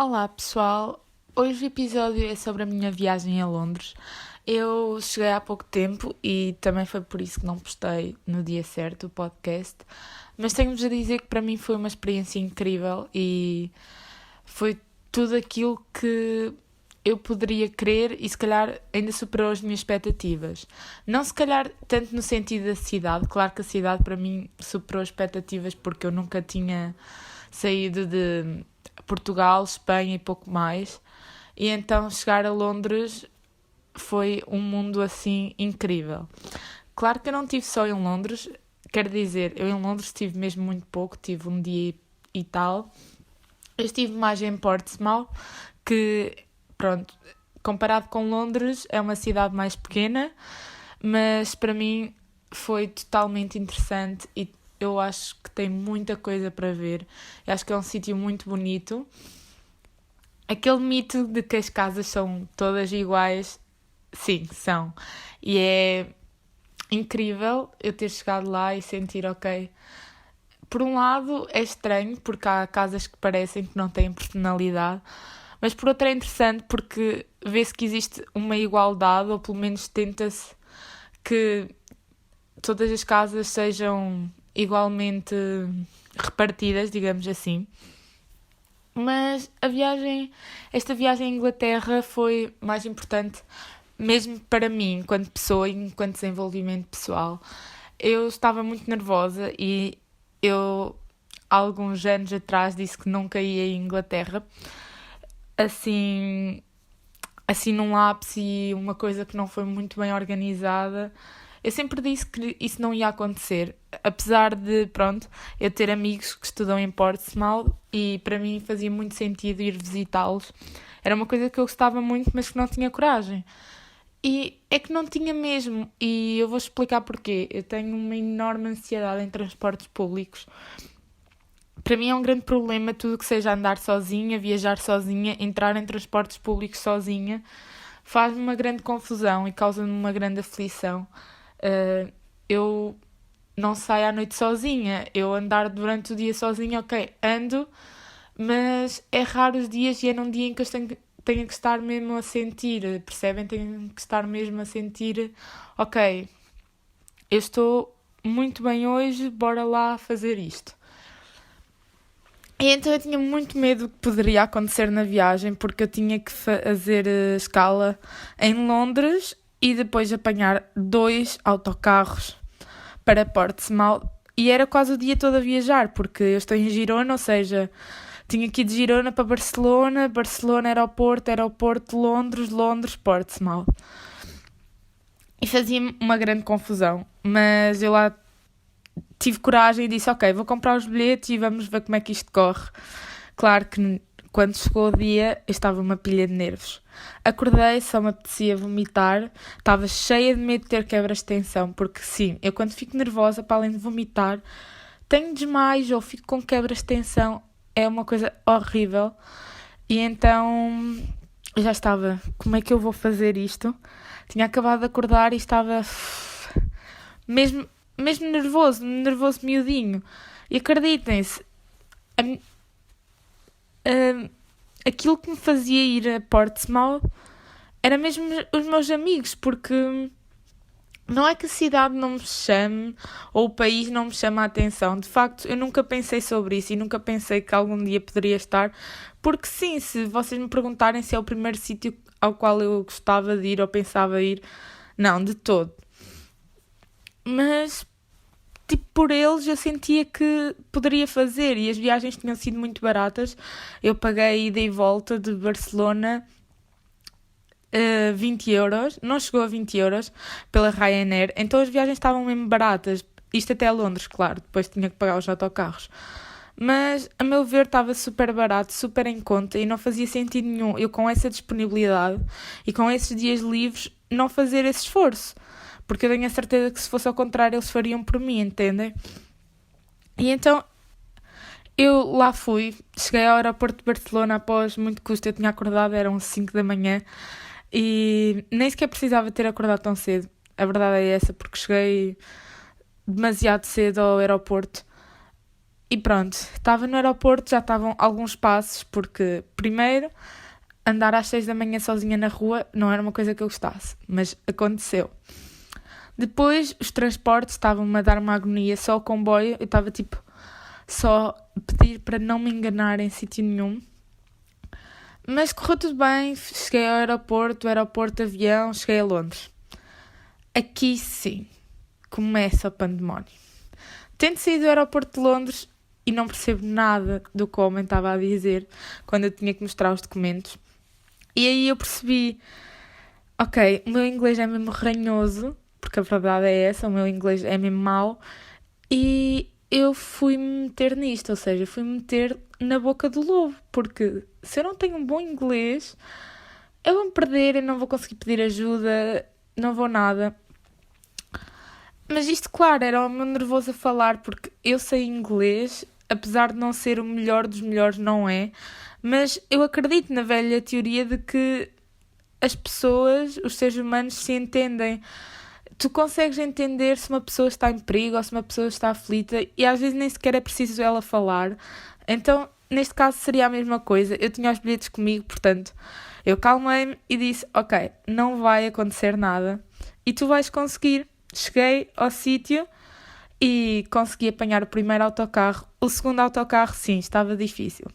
Olá pessoal, hoje o episódio é sobre a minha viagem a Londres. Eu cheguei há pouco tempo e também foi por isso que não postei no dia certo o podcast, mas tenho-vos a dizer que para mim foi uma experiência incrível e foi tudo aquilo que eu poderia querer e se calhar ainda superou as minhas expectativas. Não se calhar tanto no sentido da cidade, claro que a cidade para mim superou as expectativas porque eu nunca tinha saído de Portugal, Espanha e pouco mais. E então chegar a Londres foi um mundo assim incrível. Claro que eu não estive só em Londres, quero dizer, eu em Londres estive mesmo muito pouco, tive um dia e tal. Eu estive mais em Portsmouth, que, pronto, comparado com Londres, é uma cidade mais pequena, mas para mim foi totalmente interessante e eu acho que tem muita coisa para ver. Eu acho que é um sítio muito bonito. Aquele mito de que as casas são todas iguais, sim, são. E é incrível eu ter chegado lá e sentir, ok. Por um lado é estranho, porque há casas que parecem que não têm personalidade, mas por outro é interessante porque vê-se que existe uma igualdade, ou pelo menos tenta-se que todas as casas sejam igualmente repartidas, digamos assim. Mas esta viagem à Inglaterra foi mais importante mesmo para mim, enquanto pessoa e enquanto desenvolvimento pessoal. Eu estava muito nervosa e eu, há alguns anos atrás, disse que nunca ia à Inglaterra. Assim num ápice e uma coisa que não foi muito bem organizada. Eu sempre disse que isso não ia acontecer, apesar de, pronto, eu ter amigos que estudam em Portsmouth e para mim fazia muito sentido ir visitá-los. Era uma coisa que eu gostava muito, mas que não tinha coragem. E é que não tinha mesmo, e eu vou explicar porquê. Eu tenho uma enorme ansiedade em transportes públicos. Para mim é um grande problema tudo que seja andar sozinha, viajar sozinha, entrar em transportes públicos sozinha. Faz-me uma grande confusão e causa-me uma grande aflição. Eu não saio à noite sozinha. Eu andar durante o dia sozinha, ok, ando, mas é raro os dias e é num dia em que eu tenho que estar mesmo a sentir, percebem? Tenho que estar mesmo a sentir, ok, eu estou muito bem hoje, bora lá fazer isto. E então eu tinha muito medo do que poderia acontecer na viagem, porque eu tinha que fazer escala em Londres e depois apanhar 2 autocarros para Portsmouth. E era quase o dia todo a viajar, porque eu estou em Girona, ou seja, tinha que ir de Girona para Barcelona, Barcelona, aeroporto, aeroporto, Londres, Londres, Portsmouth. E fazia-me uma grande confusão, mas eu lá tive coragem e disse, ok, vou comprar os bilhetes e vamos ver como é que isto corre. Claro que quando chegou o dia, eu estava uma pilha de nervos. Acordei, só me apetecia vomitar, estava cheia de medo de ter quebras de tensão, porque sim, eu quando fico nervosa, para além de vomitar, tenho desmaios ou fico com quebras de tensão, é uma coisa horrível. E então, eu já estava, como é que eu vou fazer isto? Tinha acabado de acordar e estava mesmo nervoso miudinho. E acreditem-se, aquilo que me fazia ir a Portsmouth era mesmo os meus amigos, porque não é que a cidade não me chame ou o país não me chama a atenção. De facto, eu nunca pensei sobre isso e nunca pensei que algum dia poderia estar. Porque sim, se vocês me perguntarem se é o primeiro sítio ao qual eu gostava de ir ou pensava ir, não, de todo. Mas, tipo, por eles eu sentia que poderia fazer e as viagens tinham sido muito baratas. Eu paguei ida e volta de Barcelona 20 euros, não chegou a 20 euros pela Ryanair, então as viagens estavam mesmo baratas, isto até a Londres, claro, depois tinha que pagar os autocarros. Mas, a meu ver, estava super barato, super em conta e não fazia sentido nenhum eu com essa disponibilidade e com esses dias livres não fazer esse esforço. Porque eu tenho a certeza que se fosse ao contrário eles fariam por mim, entendem? E então eu lá fui, cheguei ao aeroporto de Barcelona após muito custo, eu tinha acordado, eram 5 da manhã e nem sequer precisava ter acordado tão cedo. A verdade é essa, porque cheguei demasiado cedo ao aeroporto. E pronto, estava no aeroporto, já estavam alguns passos, porque primeiro, andar às 6 da manhã sozinha na rua não era uma coisa que eu gostasse, mas aconteceu. Depois, os transportes estavam-me a dar uma agonia, só o comboio, eu estava tipo, só a pedir para não me enganar em sítio nenhum. Mas correu tudo bem, cheguei ao aeroporto, avião, cheguei a Londres. Aqui sim, começa o pandemónio. Tendo saído do aeroporto de Londres e não percebo nada do que o homem estava a dizer quando eu tinha que mostrar os documentos. E aí eu percebi, ok, o meu inglês é mesmo ranhoso, porque a verdade é essa, o meu inglês é mesmo mau, e eu fui-me meter nisto, ou seja, fui-me meter na boca do lobo, porque se eu não tenho um bom inglês, eu vou-me perder, eu não vou conseguir pedir ajuda, não vou nada. Mas isto, claro, era o meu nervoso a falar, porque eu sei inglês, apesar de não ser o melhor dos melhores, não é, mas eu acredito na velha teoria de que as pessoas, os seres humanos, se entendem. Tu consegues entender se uma pessoa está em perigo ou se uma pessoa está aflita e às vezes nem sequer é preciso ela falar. Então, neste caso seria a mesma coisa. Eu tinha os bilhetes comigo, portanto, eu calmei-me e disse, ok, não vai acontecer nada e tu vais conseguir. Cheguei ao sítio e consegui apanhar o primeiro autocarro. O segundo autocarro, sim, estava difícil.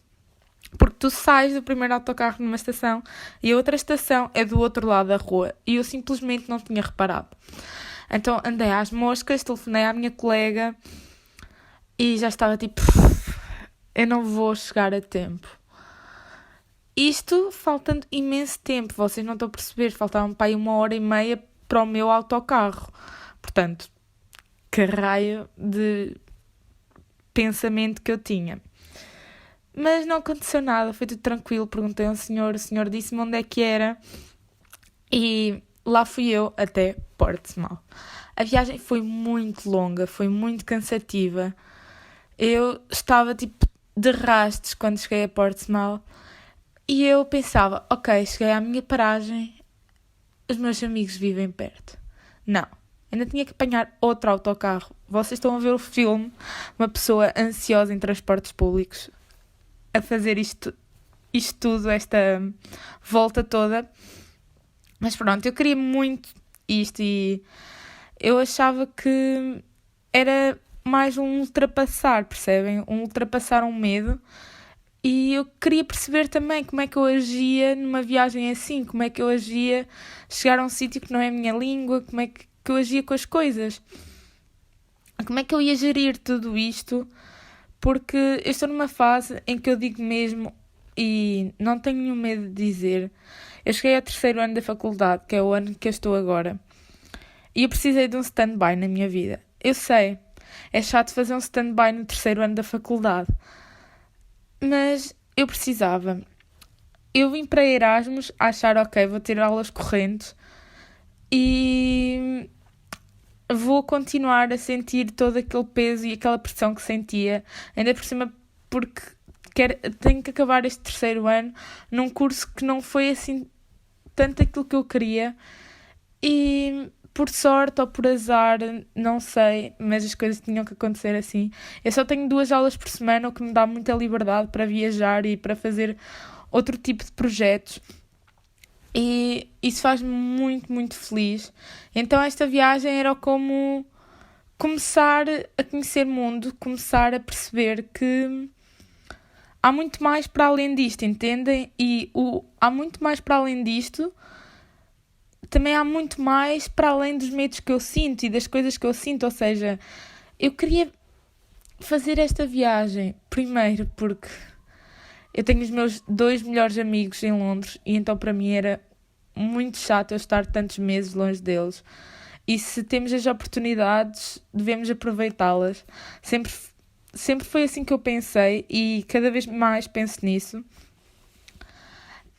Porque tu sais do primeiro autocarro numa estação e a outra estação é do outro lado da rua. E eu simplesmente não tinha reparado. Então andei às moscas, telefonei à minha colega e já estava tipo, eu não vou chegar a tempo. Isto faltando imenso tempo, vocês não estão a perceber, faltavam para aí 1h30 para o meu autocarro. Portanto, que raio de pensamento que eu tinha. Mas não aconteceu nada, foi tudo tranquilo. Perguntei ao senhor, o senhor disse-me onde é que era e lá fui eu até Portsmouth. A viagem foi muito longa, foi muito cansativa. Eu estava tipo de rastos quando cheguei a Portsmouth e eu pensava, ok, cheguei à minha paragem, os meus amigos vivem perto. Não, ainda tinha que apanhar outro autocarro. Vocês estão a ver o filme, uma pessoa ansiosa em transportes públicos a fazer isto tudo, esta volta toda. Mas pronto, eu queria muito isto e eu achava que era mais um ultrapassar, percebem? Um ultrapassar um medo. E eu queria perceber também como é que eu agia numa viagem assim, como é que eu agia chegar a um sítio que não é a minha língua, como é que eu agia com as coisas. Como é que eu ia gerir tudo isto? Porque eu estou numa fase em que eu digo mesmo, e não tenho nenhum medo de dizer, eu cheguei ao 3º ano da faculdade, que é o ano que eu estou agora, e eu precisei de um stand-by na minha vida. Eu sei, é chato fazer um stand-by no 3º ano da faculdade, mas eu precisava. Eu vim para Erasmus a achar, ok, vou ter aulas correntes e vou continuar a sentir todo aquele peso e aquela pressão que sentia, ainda por cima porque tenho que acabar este 3º ano num curso que não foi assim tanto aquilo que eu queria e por sorte ou por azar, não sei, mas as coisas tinham que acontecer assim. Eu só tenho 2 aulas por semana, o que me dá muita liberdade para viajar e para fazer outro tipo de projetos. E isso faz-me muito, muito feliz. Então esta viagem era como começar a conhecer o mundo, começar a perceber que há muito mais para além disto, entendem? E há muito mais para além disto, também há muito mais para além dos medos que eu sinto e das coisas que eu sinto. Ou seja, eu queria fazer esta viagem, primeiro porque eu tenho os meus 2 melhores amigos em Londres e então para mim era muito chato eu estar tantos meses longe deles. E se temos as oportunidades, devemos aproveitá-las. Sempre foi assim que eu pensei e cada vez mais penso nisso.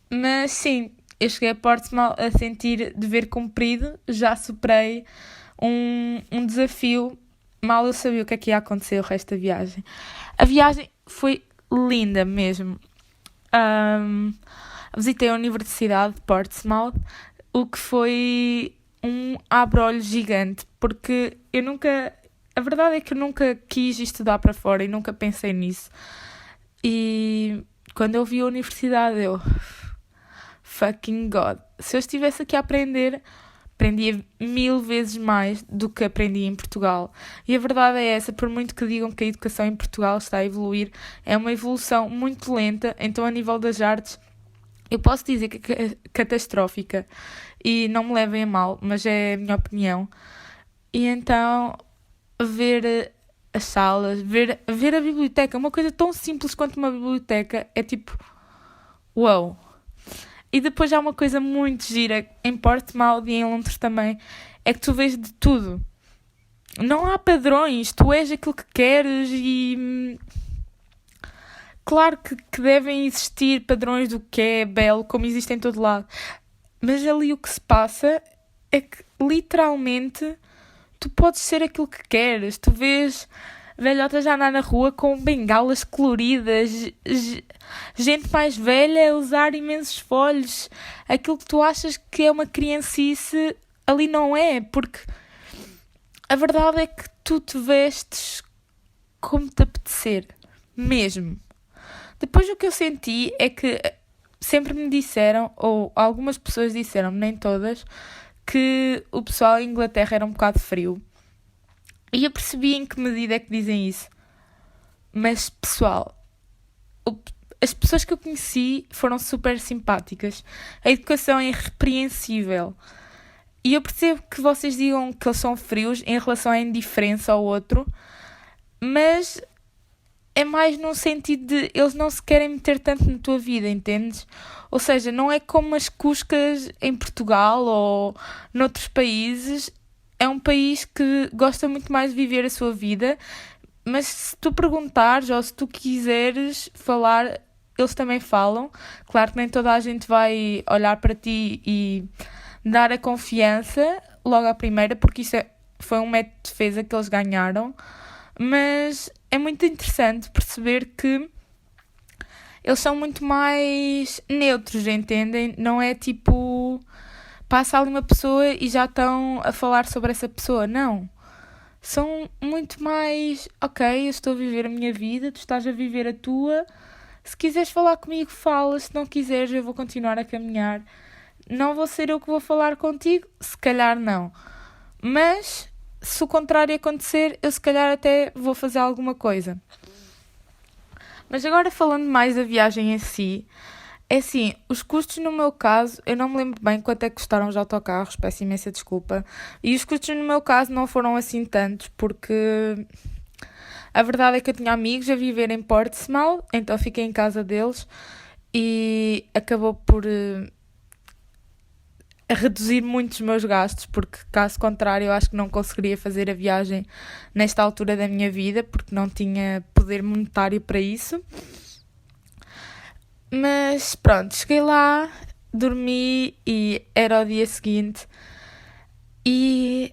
Mas sim, eu cheguei a Portsmouth a sentir dever cumprido. Já superei um desafio. Mal eu sabia o que é que ia acontecer o resto da viagem. A viagem foi linda mesmo. Visitei a Universidade de Portsmouth, o que foi um abre-olhos gigante, porque eu nunca a verdade é que eu nunca quis estudar para fora e nunca pensei nisso. E quando eu vi a universidade, eu... Fucking God. Se eu estivesse aqui a aprender, aprendia 1000 vezes mais do que aprendi em Portugal. E a verdade é essa, por muito que digam que a educação em Portugal está a evoluir, é uma evolução muito lenta, então a nível das artes, eu posso dizer que é catastrófica. E não me levem a mal, mas é a minha opinião. E então, ver as salas, ver a biblioteca, uma coisa tão simples quanto uma biblioteca, é tipo, uau! E depois há uma coisa muito gira, em Portsmouth e em Londres também, é que tu vês de tudo. Não há padrões, tu és aquilo que queres e... Claro que devem existir padrões do que é belo, como existem em todo lado. Mas ali o que se passa é que, literalmente, tu podes ser aquilo que queres. Tu vês velhotas a andar na rua com bengalas coloridas, gente mais velha a usar imensos folhos. Aquilo que tu achas que é uma criancice, ali não é, porque a verdade é que tu te vestes como te apetecer, mesmo. Depois o que eu senti é que sempre me disseram, ou algumas pessoas disseram, nem todas, que o pessoal em Inglaterra era um bocado frio. E eu percebi em que medida é que dizem isso. Mas, pessoal, as pessoas que eu conheci foram super simpáticas. A educação é irrepreensível. E eu percebo que vocês digam que eles são frios em relação à indiferença ao outro, mas é mais num sentido de eles não se querem meter tanto na tua vida, entendes? Ou seja, não é como as cuscas em Portugal ou noutros países. É um país que gosta muito mais de viver a sua vida, mas se tu perguntares ou se tu quiseres falar, eles também falam. Claro que nem toda a gente vai olhar para ti e dar a confiança logo à primeira, porque foi um método de defesa que eles ganharam, mas é muito interessante perceber que eles são muito mais neutros, entendem? Não é tipo... Passa ali uma pessoa e já estão a falar sobre essa pessoa. Não. São muito mais... Ok, eu estou a viver a minha vida, tu estás a viver a tua. Se quiseres falar comigo, fala. Se não quiseres, eu vou continuar a caminhar. Não vou ser eu que vou falar contigo? Se calhar não. Mas, se o contrário acontecer, eu se calhar até vou fazer alguma coisa. Mas agora falando mais da viagem em si... É assim, os custos no meu caso, eu não me lembro bem quanto é que custaram os autocarros, peço imensa desculpa. E os custos no meu caso não foram assim tantos, porque a verdade é que eu tinha amigos a viver em Portsmouth, então fiquei em casa deles e acabou por reduzir muito os meus gastos, porque caso contrário eu acho que não conseguiria fazer a viagem nesta altura da minha vida, porque não tinha poder monetário para isso. Mas pronto, cheguei lá, dormi e era o dia seguinte. E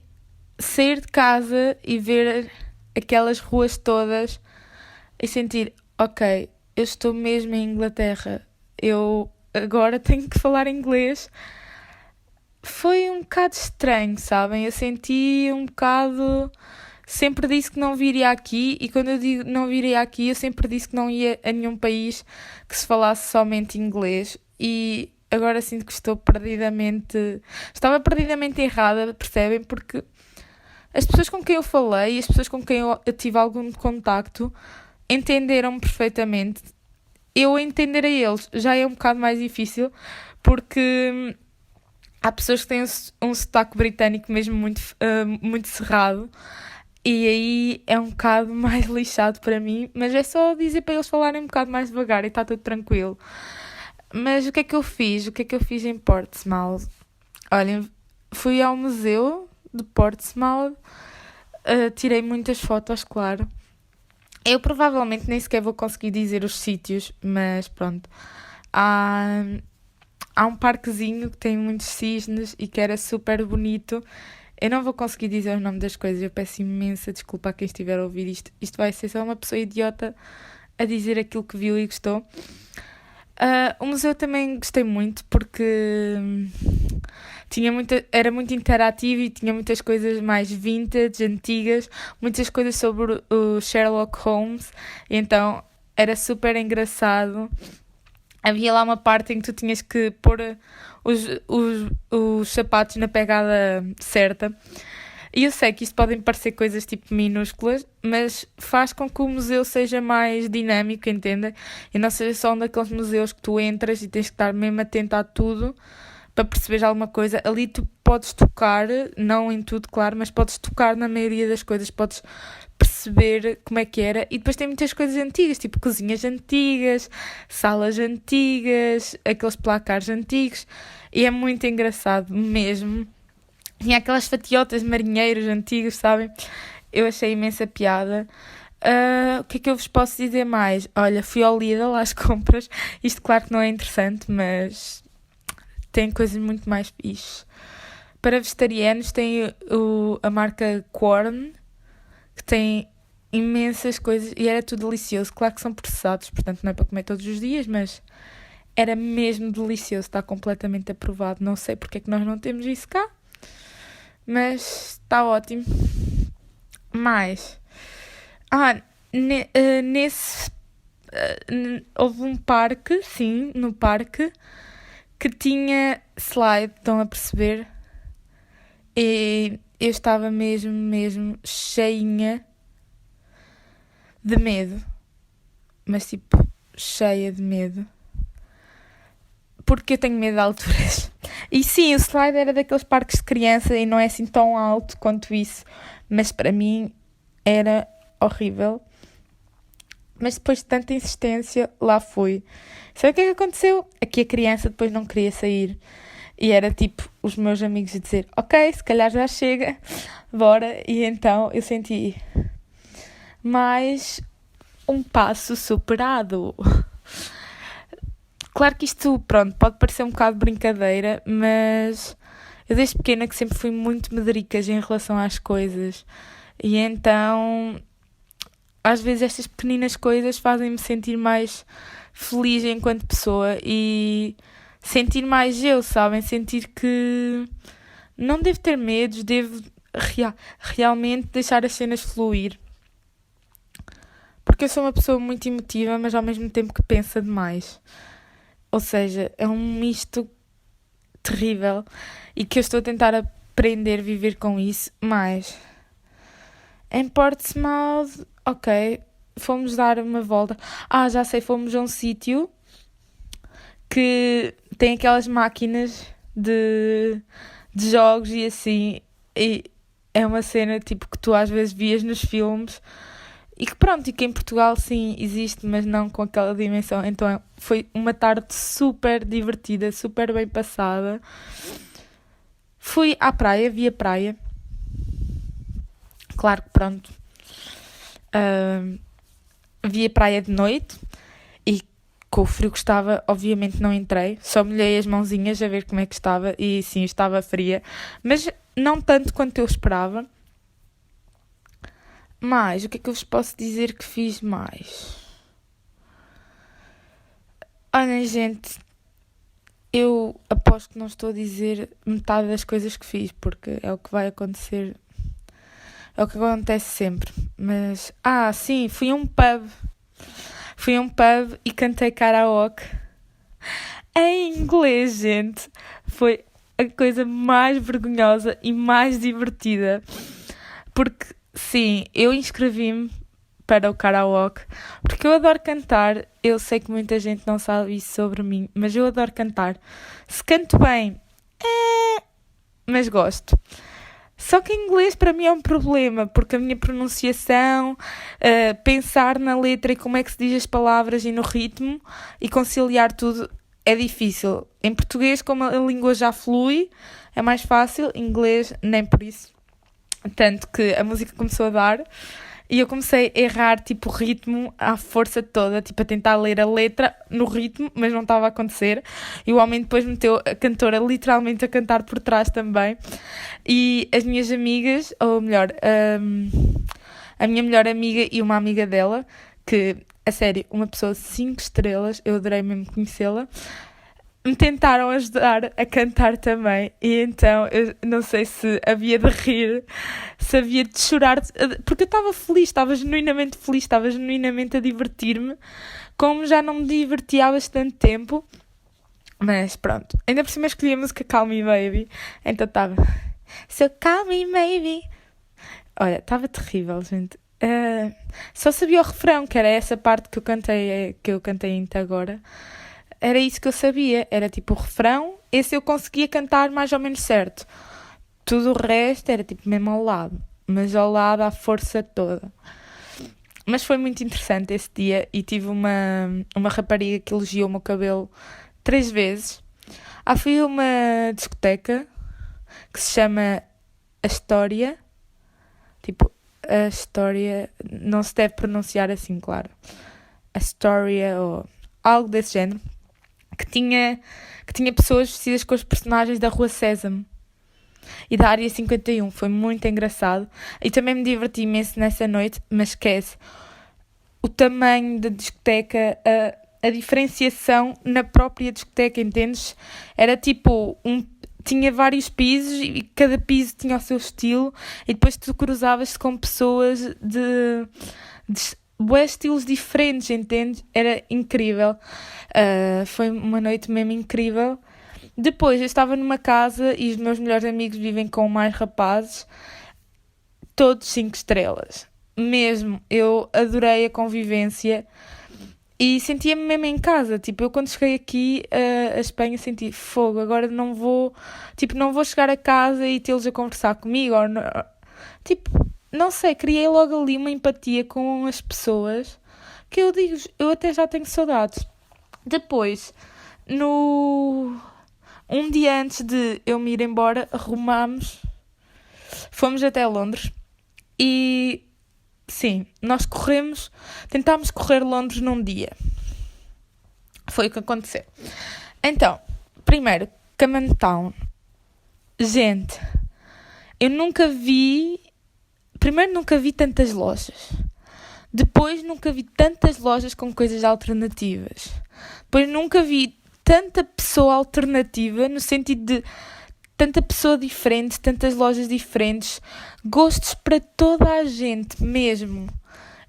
sair de casa e ver aquelas ruas todas e sentir, ok, eu estou mesmo em Inglaterra, eu agora tenho que falar inglês. Foi um bocado estranho, sabem? Eu senti um bocado... Sempre disse que não viria aqui, e quando eu digo não viria aqui, eu sempre disse que não ia a nenhum país que se falasse somente inglês. E agora sinto que estava perdidamente errada, percebem? Porque as pessoas com quem eu falei, as pessoas com quem eu tive algum contacto, entenderam-me perfeitamente. Eu entender a eles já é um bocado mais difícil, porque há pessoas que têm um sotaque britânico mesmo muito cerrado. E aí é um bocado mais lixado para mim, mas é só dizer para eles falarem um bocado mais devagar e está tudo tranquilo. Mas o que é que eu fiz? O que é que eu fiz em Portsmouth? Olhem, fui ao museu de Portsmouth, tirei muitas fotos, claro. Eu provavelmente nem sequer vou conseguir dizer os sítios, mas pronto. Há um parquezinho que tem muitos cisnes e que era super bonito. Eu não vou conseguir dizer o nome das coisas, eu peço imensa desculpa a quem estiver a ouvir isto. Isto vai ser só uma pessoa idiota a dizer aquilo que viu e gostou. O museu também gostei muito porque Era muito interativo e tinha muitas coisas mais vintage, antigas, muitas coisas sobre o Sherlock Holmes, e então era super engraçado. Havia lá uma parte em que tu tinhas que pôr os sapatos na pegada certa. E eu sei que isto podem parecer coisas tipo minúsculas, mas faz com que o museu seja mais dinâmico, entendem? E não seja só um daqueles museus que tu entras e tens que estar mesmo atento a tudo para perceberes alguma coisa. Ali tu podes tocar, não em tudo, claro, mas podes tocar na maioria das coisas, podes perceber como é que era. E depois tem muitas coisas antigas, tipo cozinhas antigas, salas antigas, aqueles placares antigos, e é muito engraçado mesmo. Tinha aquelas fatiotas de marinheiros antigos, sabem? Eu achei imensa piada. O que é que eu vos posso dizer mais? Olha, fui ao Lidl às compras. Isto claro que não é interessante, mas tem coisas muito mais fixe. Para vegetarianos tem a marca Quorn, que tem imensas coisas e era tudo delicioso. Claro que são processados, portanto não é para comer todos os dias, mas era mesmo delicioso. Está completamente aprovado. Não sei porque é que nós não temos isso cá, mas está ótimo. Mais. Nesse. Houve um parque, sim, no parque, que tinha slide, estão a perceber? E eu estava mesmo cheinha de medo. Mas tipo, cheia de medo. Porque eu tenho medo de alturas. E sim, o slide era daqueles parques de criança e não é assim tão alto quanto isso. Mas para mim era horrível. Mas depois de tanta insistência, lá fui. Sabe o que é que aconteceu? Aqui a criança depois não queria sair. E era tipo os meus amigos dizer: ok, se calhar já chega, bora. E então eu senti mais um passo superado. Claro que isto, pronto, pode parecer um bocado brincadeira, mas eu desde pequena que sempre fui muito medricas em relação às coisas. E então, às vezes estas pequeninas coisas fazem-me sentir mais feliz enquanto pessoa e sentir mais eu, sabem? Sentir que não devo ter medos, devo realmente deixar as cenas fluir. Porque eu sou uma pessoa muito emotiva, mas ao mesmo tempo que pensa demais. Ou seja, é um misto terrível e que eu estou a tentar aprender a viver com isso. Mas em Portsmouth, ok, fomos dar uma volta. Já sei, fomos a um sítio que tem aquelas máquinas de jogos e assim. E é uma cena tipo que tu às vezes vias nos filmes. E que pronto, e que em Portugal sim existe, mas não com aquela dimensão. Então foi uma tarde super divertida, super bem passada. Fui à praia, vi a praia. Claro que pronto. Vi a praia de noite e com o frio que estava, obviamente não entrei. Só molhei as mãozinhas a ver como é que estava e sim, estava fria. Mas não tanto quanto eu esperava. Mas, o que é que eu vos posso dizer que fiz mais? Olhem, gente, eu aposto que não estou a dizer metade das coisas que fiz, porque é o que vai acontecer, é o que acontece sempre. Mas, sim, fui a um pub. Fui a um pub e cantei karaoke em inglês, gente. Foi a coisa mais vergonhosa e mais divertida. Porque sim, eu inscrevi-me para o karaoke, porque eu adoro cantar. Eu sei que muita gente não sabe isso sobre mim, mas eu adoro cantar. Se canto bem, mas gosto. Só que em inglês para mim é um problema, porque a minha pronunciação, pensar na letra e como é que se diz as palavras e no ritmo e conciliar tudo é difícil. Em português, como a língua já flui, é mais fácil. Em inglês, nem por isso. Tanto que a música começou a dar e eu comecei a errar tipo o ritmo à força toda, tipo a tentar ler a letra no ritmo, mas não estava a acontecer. E o homem depois meteu a cantora literalmente a cantar por trás também. E as minhas amigas, ou melhor, a minha melhor amiga e uma amiga dela, que, a sério, uma pessoa de 5 estrelas, eu adorei mesmo conhecê-la, me tentaram ajudar a cantar também. E então, eu não sei se havia de rir, se havia de chorar, porque eu estava feliz, estava genuinamente feliz, estava genuinamente a divertir-me, como já não me divertia há bastante tempo. Mas pronto, ainda por cima escolhi a música Call Me Baby, então estava So Call Me Baby. Olha, estava terrível, gente. Só sabia o refrão, que era essa parte que eu cantei ainda agora. Era isso que eu sabia, era tipo o refrão, esse eu conseguia cantar mais ou menos certo. Tudo o resto era tipo mesmo ao lado, mas ao lado à força toda. Mas foi muito interessante esse dia e tive uma rapariga que elogiou o meu cabelo 3 vezes. Fui a uma discoteca que se chama Astoria. Tipo, a História não se deve pronunciar assim, claro. Astoria ou algo desse género. Que tinha pessoas vestidas com os personagens da Rua Sésamo e da Área 51. Foi muito engraçado. E também me diverti imenso nessa noite, mas esquece. O tamanho da discoteca, a diferenciação na própria discoteca, entendes? Era tipo, tinha vários pisos e cada piso tinha o seu estilo e depois tu cruzavas-te com pessoas de bué estilos diferentes, entendes? Era incrível. Foi uma noite mesmo incrível. Depois eu estava numa casa e os meus melhores amigos vivem com mais rapazes, todos 5 estrelas. Mesmo, eu adorei a convivência e sentia-me mesmo em casa. Tipo, eu quando cheguei aqui a Espanha senti fogo, agora não vou chegar a casa e tê-los a conversar comigo. Tipo, não sei, criei logo ali uma empatia com as pessoas que eu digo, eu até já tenho saudades. Depois, um dia antes de eu me ir embora, fomos até Londres e sim, nós tentámos correr Londres num dia. Foi o que aconteceu. Então, primeiro, Camden Town. Gente, primeiro nunca vi tantas lojas. Depois nunca vi tantas lojas com coisas alternativas. Depois nunca vi tanta pessoa alternativa, no sentido de tanta pessoa diferente, tantas lojas diferentes, gostos para toda a gente mesmo.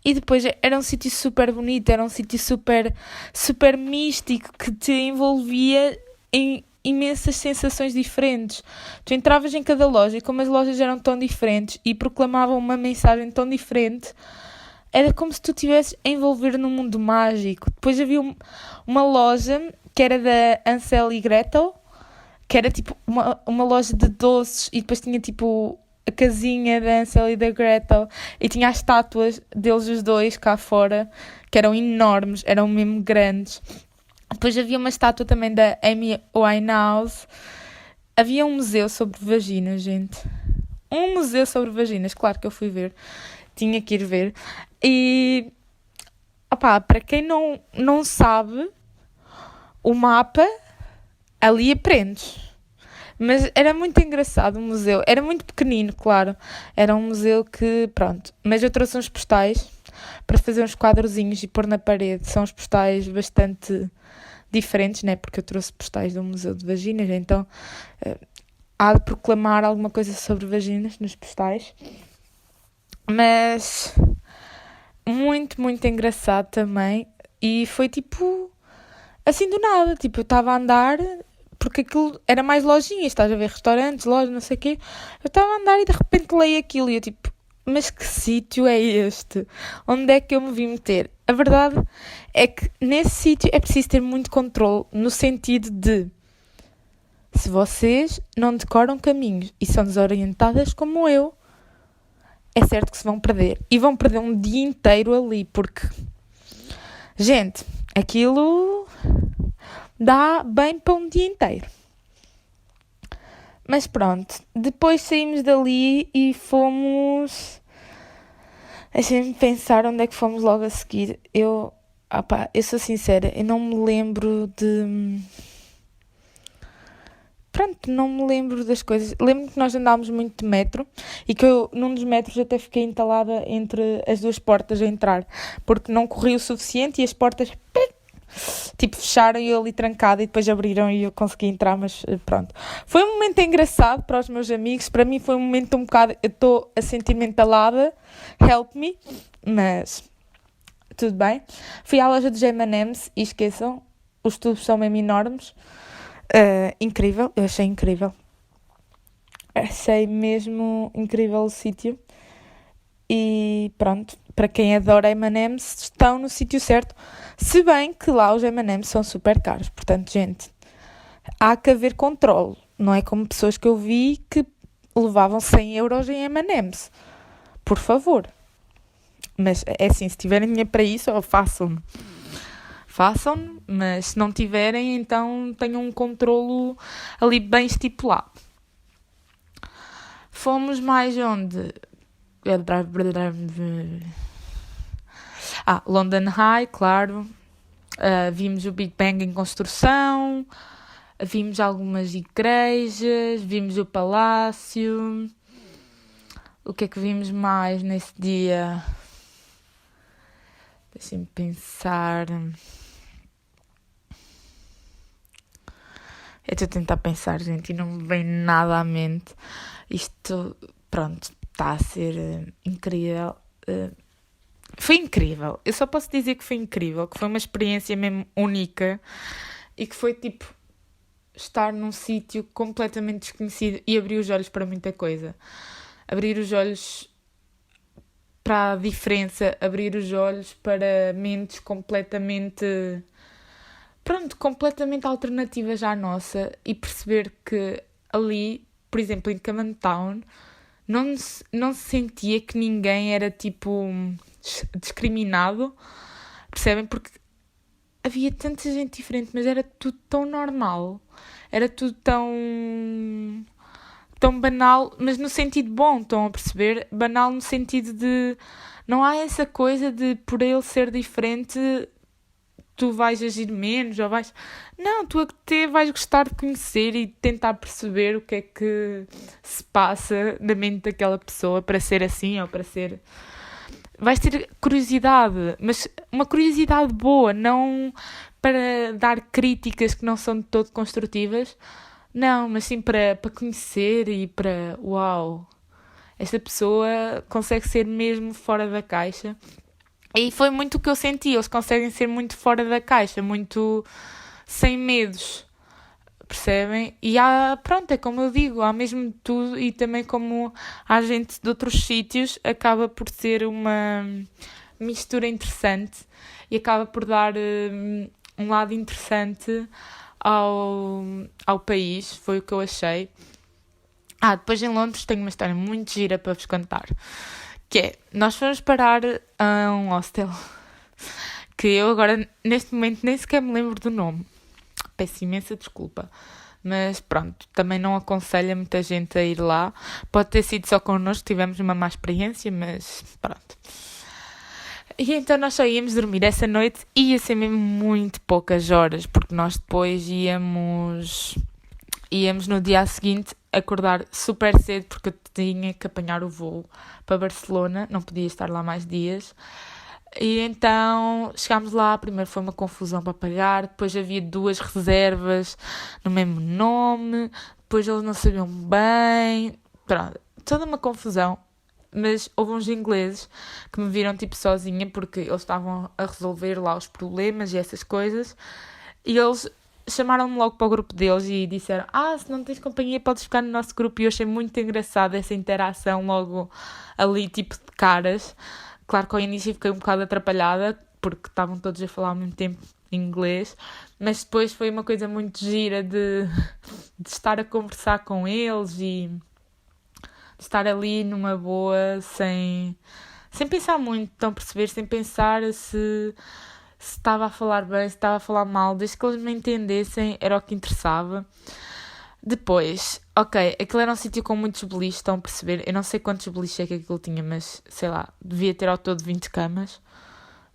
E depois era um sítio super bonito, era um sítio super, super místico, que te envolvia em imensas sensações diferentes. Tu entravas em cada loja e como as lojas eram tão diferentes e proclamavam uma mensagem tão diferente, era como se tu estivesses a envolver num mundo mágico. Depois havia uma loja que era da Hansel e Gretel, que era tipo uma loja de doces e depois tinha tipo a casinha da Hansel e da Gretel e tinha as estátuas deles os dois cá fora, que eram enormes, eram mesmo grandes. Depois havia uma estátua também da Amy Winehouse. Havia um museu sobre vaginas, gente. Um museu sobre vaginas, claro que eu fui ver. Tinha que ir ver. E, para quem não sabe, o mapa ali aprendes. Mas era muito engraçado o museu. Era muito pequenino, claro. Era um museu que, pronto. Mas eu trouxe uns postais para fazer uns quadrozinhos e pôr na parede. São uns postais bastante diferentes, né? Porque eu trouxe postais do Museu de Vaginas. Então, há de proclamar alguma coisa sobre vaginas nos postais. Mas muito, muito engraçado também. E foi tipo assim do nada. Tipo, eu estava a andar, porque aquilo era mais lojinhas, estás a ver, restaurantes, lojas, não sei o quê. Eu estava a andar e de repente leio aquilo e eu tipo, mas que sítio é este? Onde é que eu me vim meter? A verdade é que nesse sítio é preciso ter muito controle, no sentido de, se vocês não decoram caminhos e são desorientadas como eu, é certo que se vão perder. E vão perder um dia inteiro ali, porque, gente, aquilo dá bem para um dia inteiro. Mas pronto, depois saímos dali e fomos... Deixem-me pensar onde é que fomos logo a seguir. Eu sou sincera, eu não me lembro de... Pronto, não me lembro das coisas. Lembro-me que nós andámos muito de metro e que eu, num dos metros, até fiquei entalada entre as duas portas a entrar, porque não corri o suficiente e as portas Tipo, fecharam e eu ali trancada e depois abriram e eu consegui entrar, mas pronto. Foi um momento engraçado para os meus amigos, para mim foi um momento um bocado, eu estou a sentir-me entalada, help me, mas tudo bem. Fui à loja dos M&M's e esqueçam, os tubos são mesmo enormes, incrível, eu achei incrível. Achei mesmo incrível o sítio. E pronto, para quem adora M&M's, estão no sítio certo. Se bem que lá os M&M's são super caros. Portanto, gente, há que haver controle. Não é como pessoas que eu vi que levavam 100 euros em M&M's. Por favor. Mas é assim, se tiverem dinheiro para isso, façam-no. Façam-no, mas se não tiverem, então tenham um controlo ali bem estipulado. Fomos mais onde? London Eye, claro. Vimos o Big Bang em construção. Vimos algumas igrejas. Vimos o palácio. O que é que vimos mais nesse dia? Deixem-me pensar. Eu estou a tentar pensar, gente, e não me vem nada à mente. Isto, pronto, está a ser incrível. Foi incrível. Eu só posso dizer que foi incrível, que foi uma experiência mesmo única e que foi tipo estar num sítio completamente desconhecido e abrir os olhos para muita coisa. Abrir os olhos para a diferença, abrir os olhos para mentes completamente alternativas à nossa e perceber que ali, por exemplo, em Camden Town, não se sentia que ninguém era tipo discriminado, percebem? Porque havia tanta gente diferente, mas era tudo tão normal, era tudo tão banal, mas no sentido bom, estão a perceber? Banal no sentido de não há essa coisa de por ele ser diferente tu vais agir menos ou vais... Não, tu até vais gostar de conhecer e tentar perceber o que é que se passa na mente daquela pessoa para ser assim ou para ser... Vais ter curiosidade, mas uma curiosidade boa, não para dar críticas que não são de todo construtivas, não, mas sim para conhecer e para... Uau! Esta pessoa consegue ser mesmo fora da caixa. E foi muito o que eu senti. Eles conseguem ser muito fora da caixa, muito sem medos, percebem? E é como eu digo, há mesmo de tudo e também como há gente de outros sítios, acaba por ser uma mistura interessante e acaba por dar um lado interessante ao país, foi o que eu achei. Depois em Londres tenho uma história muito gira para vos contar. Que é, nós fomos parar a um hostel que eu agora, neste momento, nem sequer me lembro do nome. Peço imensa desculpa. Mas pronto, também não aconselho muita gente a ir lá. Pode ter sido só connosco, tivemos uma má experiência, mas pronto. E então nós só íamos dormir essa noite e ia ser mesmo muito poucas horas, porque nós depois íamos no dia seguinte acordar super cedo porque eu tinha que apanhar o voo para Barcelona, não podia estar lá mais dias. E então chegámos lá, primeiro foi uma confusão para pagar, depois havia 2 reservas no mesmo nome, depois eles não sabiam bem, pronto, toda uma confusão. Mas houve uns ingleses que me viram tipo sozinha porque eles estavam a resolver lá os problemas e essas coisas e eles chamaram-me logo para o grupo deles e disseram: se não tens companhia podes ficar no nosso grupo. E eu achei muito engraçada essa interação logo ali, tipo de caras. Claro que ao início fiquei um bocado atrapalhada porque estavam todos a falar ao mesmo tempo inglês, mas depois foi uma coisa muito gira de estar a conversar com eles e de estar ali numa boa, sem pensar muito, estão a perceber, sem pensar se estava a falar bem, se estava a falar mal, desde que eles me entendessem, era o que interessava. Depois, aquilo era um sítio com muitos beliches, estão a perceber? Eu não sei quantos beliches é que aquilo tinha, mas, sei lá, devia ter ao todo 20 camas.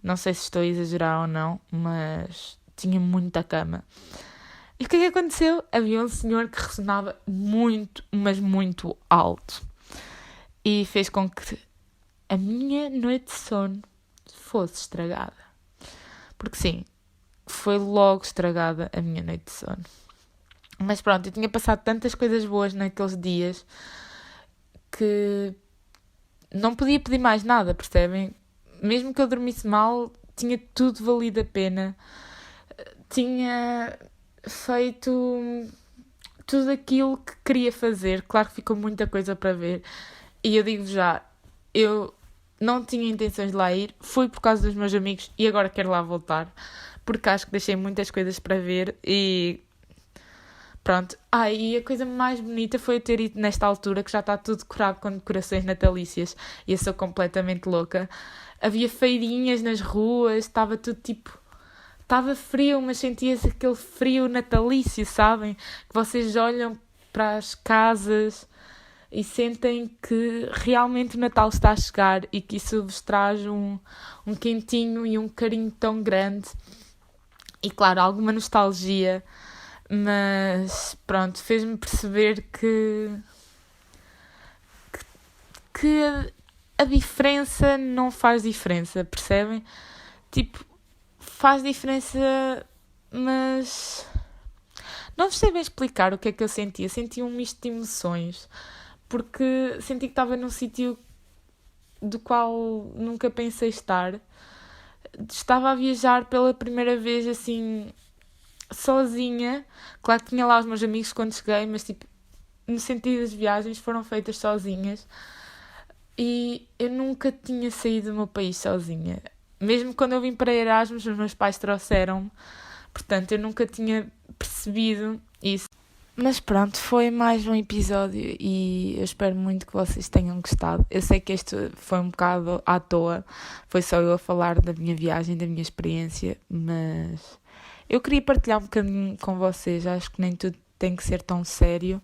Não sei se estou a exagerar ou não, mas tinha muita cama. E o que é que aconteceu? Havia um senhor que ressonava muito, mas muito alto. E fez com que a minha noite de sono fosse estragada. Porque sim, foi logo estragada a minha noite de sono. Mas pronto, eu tinha passado tantas coisas boas naqueles dias que não podia pedir mais nada, percebem? Mesmo que eu dormisse mal, tinha tudo valido a pena. Tinha feito tudo aquilo que queria fazer. Claro que ficou muita coisa para ver. E eu digo já, eu não tinha intenções de lá ir. Fui por causa dos meus amigos e agora quero lá voltar. Porque acho que deixei muitas coisas para ver e pronto. E a coisa mais bonita foi eu ter ido nesta altura, que já está tudo decorado com decorações natalícias. E eu sou completamente louca. Havia feirinhas nas ruas, estava tudo tipo... Estava frio, mas sentia-se aquele frio natalício, sabem? Que vocês olham para as casas e sentem que realmente o Natal está a chegar e que isso vos traz um quentinho e um carinho tão grande. E claro, alguma nostalgia, mas pronto, fez-me perceber que a diferença não faz diferença, percebem? Tipo, faz diferença, mas não sei bem explicar o que é que eu sentia. Senti um misto de emoções, porque senti que estava num sítio do qual nunca pensei estar. Estava a viajar pela primeira vez, assim, sozinha. Claro que tinha lá os meus amigos quando cheguei, mas, tipo, no sentido das viagens foram feitas sozinhas. E eu nunca tinha saído do meu país sozinha. Mesmo quando eu vim para Erasmus, os meus pais trouxeram-me. Portanto, eu nunca tinha percebido isso. Mas pronto, foi mais um episódio e eu espero muito que vocês tenham gostado. Eu sei que este foi um bocado à toa, foi só eu a falar da minha viagem, da minha experiência, mas eu queria partilhar um bocadinho com vocês. Acho que nem tudo tem que ser tão sério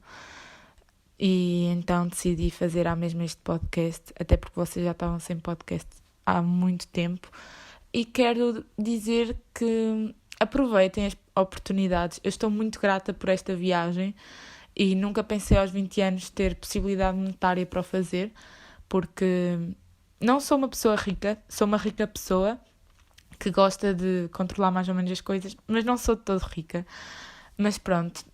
e então decidi fazer à mesma este podcast, até porque vocês já estavam sem podcast há muito tempo. E quero dizer que aproveitem as oportunidades. Eu estou muito grata por esta viagem e nunca pensei aos 20 anos ter possibilidade monetária para o fazer, porque não sou uma pessoa rica, sou uma rica pessoa que gosta de controlar mais ou menos as coisas, mas não sou de todo rica. Mas pronto,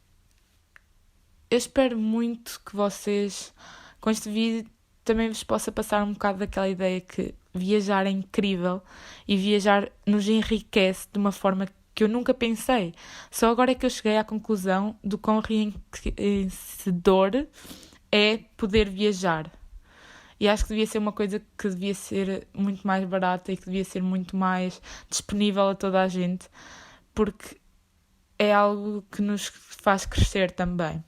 eu espero muito que vocês, com este vídeo, também vos possa passar um bocado daquela ideia que viajar é incrível e viajar nos enriquece de uma forma que eu nunca pensei. Só agora é que eu cheguei à conclusão do quão enriquecedor é poder viajar. E acho que devia ser uma coisa que devia ser muito mais barata e que devia ser muito mais disponível a toda a gente, porque é algo que nos faz crescer também.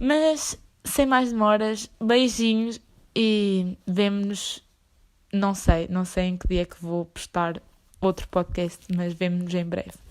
Mas, sem mais demoras, beijinhos e vemo-nos, não sei em que dia é que vou postar outro podcast, mas vemo-nos em breve.